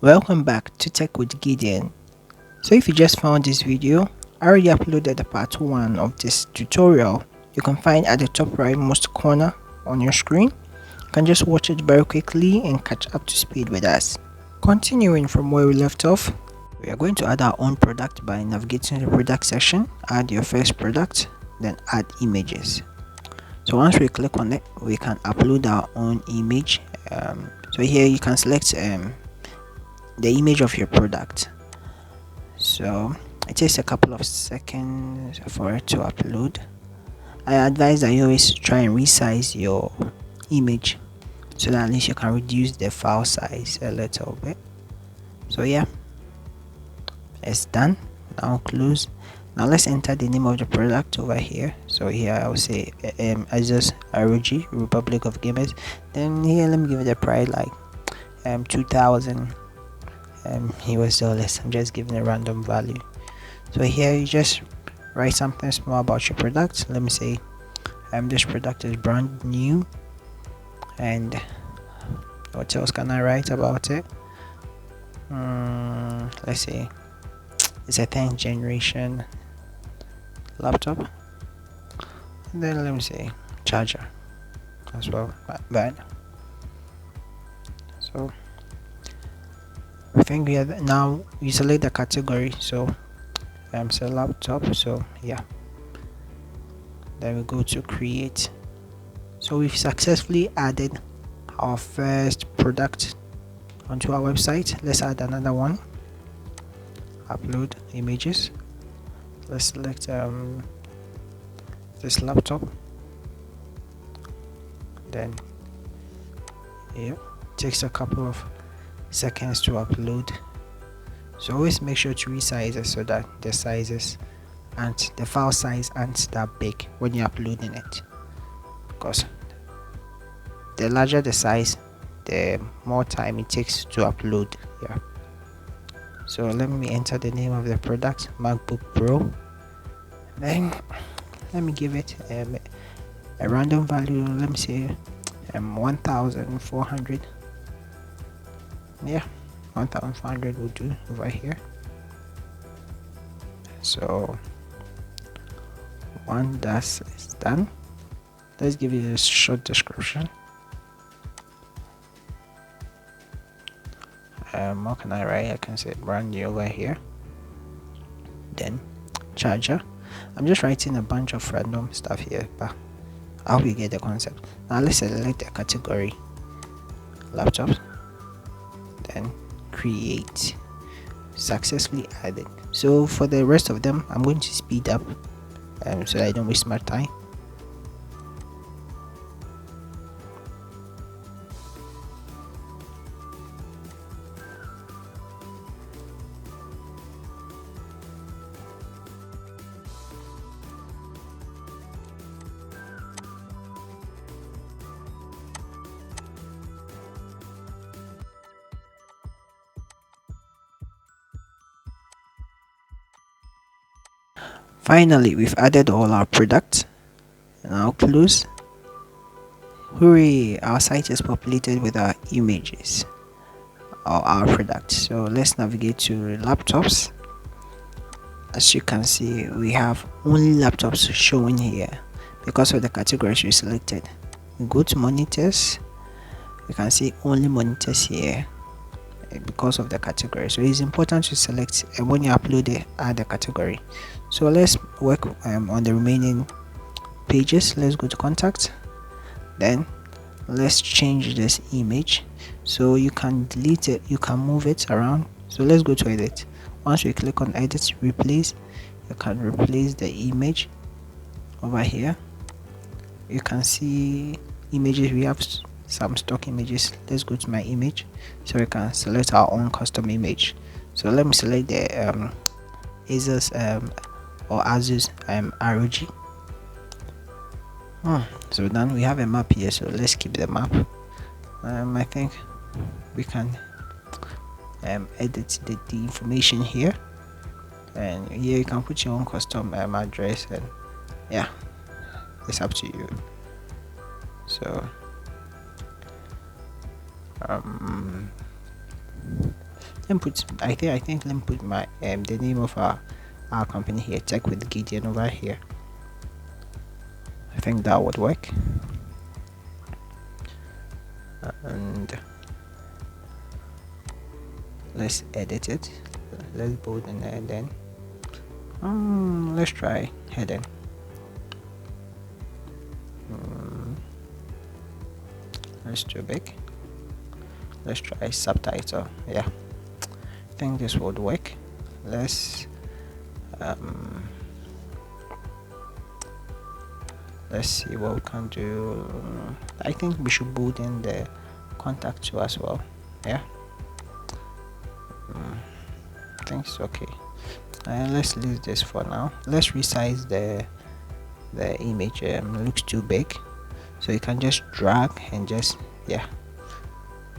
Welcome back to Tech with Gideon. So if you just found this video, I already uploaded the part 1 of this tutorial. You can find at the top rightmost corner on your screen. You can just watch it very quickly and catch up to speed with us. Continuing from where we left off, we are going to add our own product by navigating the product section, add your first product, then add images. So once we click on it, we can upload our own image. So here you can select the image of your product. So it takes a couple of seconds for it to upload. I advise that you always try and resize your image so that at least you can reduce the file size a little bit. So yeah, it's done. Now close. Now let's enter the name of the product over here. So here I'll say Asus ROG Republic of Gamers. Then here let me give it a price like 2000 US dollars. I'm just giving a random value. So here you just write something small about your product. Let me say this product is brand new, and what else can I write about it? Let's say it's a 10th generation laptop, and then let me say charger as well. But so I think we have now we select the category. So say laptop. So yeah, then we go to create. So we've successfully added our first product onto our website. Let's add another one. Upload images. Let's select this laptop. Then yeah, takes a couple of seconds to upload. So always make sure to resize it so that the sizes and the file size aren't that big when you're uploading it, because the larger the size, the more time it takes to upload. Yeah. So let me enter the name of the product, MacBook Pro. Then let me give it a random value. Let me say 1400. Yeah, 1400 will do over here. So one that is done. Let's give it a short description. What can I write? I can say brand new over here. Then charger. I'm just writing a bunch of random stuff here, but I hope you get the concept. Now let's select the category, laptops, then create. Successfully added. So for the rest of them, I'm going to speed up so that I don't waste my time. Finally, we've added all our products. Now close. Hooray! Our site is populated with our images or our products. So let's navigate to laptops. As you can see, we have only laptops showing here because of the categories we selected. We go to monitors. You can see only monitors here because of the category. So it's important to select when you upload it, add the category. So let's work on the remaining pages. Let's go to contact. Then let's change this image. So you can delete it, you can move it around. So let's go to edit. Once we click on edit, replace, you can replace the image over here. You can see images. We have some stock images. Let's go to my image so we can select our own custom image. So let me select the Asus or Asus ROG. So then we have a map here, so let's keep the map. I think we can edit the information here, and here you can put your own custom address, and yeah, it's up to you. So Let me put my the name of our company here, Tech with Gideon, over here. I think that would work. And let's edit it. Let's bold and then let's try heading. That's too big. Let's try subtitle. Yeah, I think this would work. Let's see what we can do. I think we should bold in the contact too as well. Yeah, I think it's okay. Let's leave this for now. Let's resize the image. Looks too big, so you can just drag and just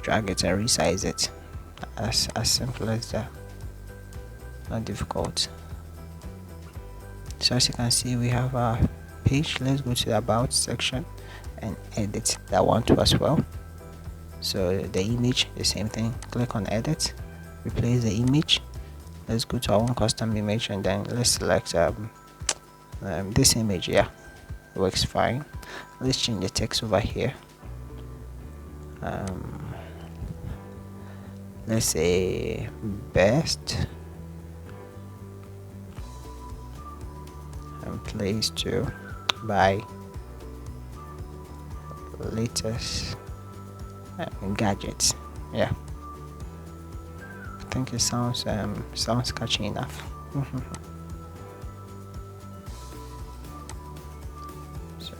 drag it and resize it. As simple as that. Not difficult. So as you can see, we have our page. Let's go to the about section and edit that one too as well. So the image, the same thing. Click on edit, replace the image. Let's go to our own custom image and then let's select this image. Yeah, it works fine. Let's change the text over here. Let's say best and place to buy latest gadgets. Yeah, I think it sounds catchy enough. So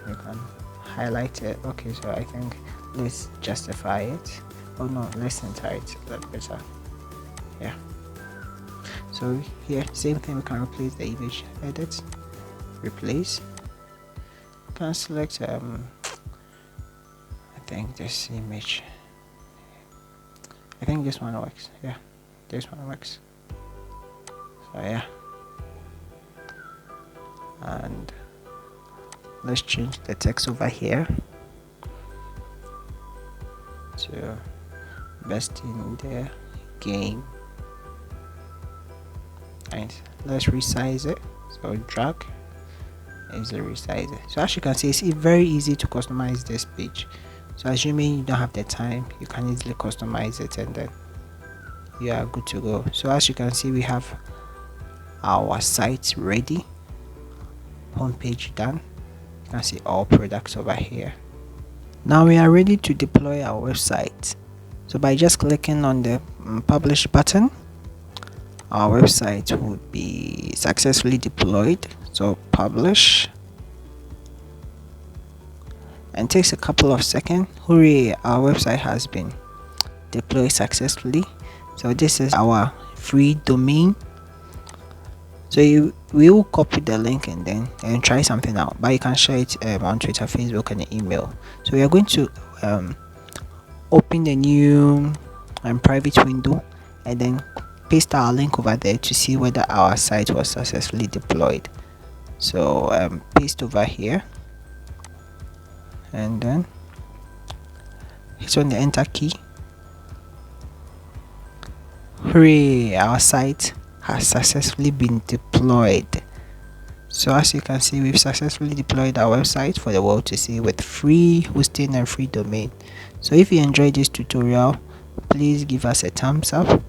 you can highlight it. Okay, so I think let's justify it. Oh no, let's center it a lot better. Yeah, so here same thing, we can replace the image. Edit, replace. You can select I think this image, I think this one works. Yeah, this one works. So yeah, and let's change the text over here to best in the game, and let's resize it. So drag, easily resize it. So as you can see, it's very easy to customize this page. So assuming you don't have the time, you can easily customize it and then you are good to go. So as you can see, we have our site ready, homepage done. You can see all products over here. Now we are ready to deploy our website. So by just clicking on the publish button, our website would be successfully deployed. So publish, and takes a couple of seconds. Hooray, our website has been deployed successfully. So this is our free domain. So we will copy the link and then try something out, but you can share it on Twitter, Facebook, and email. So we are going to open the new private window and then paste our link over there to see whether our site was successfully deployed. So paste over here and then hit on the enter key. Hooray, our site has successfully been deployed. So as you can see, we've successfully deployed our website for the world to see with free hosting and free domain. So if you enjoyed this tutorial, please give us a thumbs up.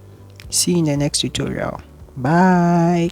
See you in the next tutorial. Bye.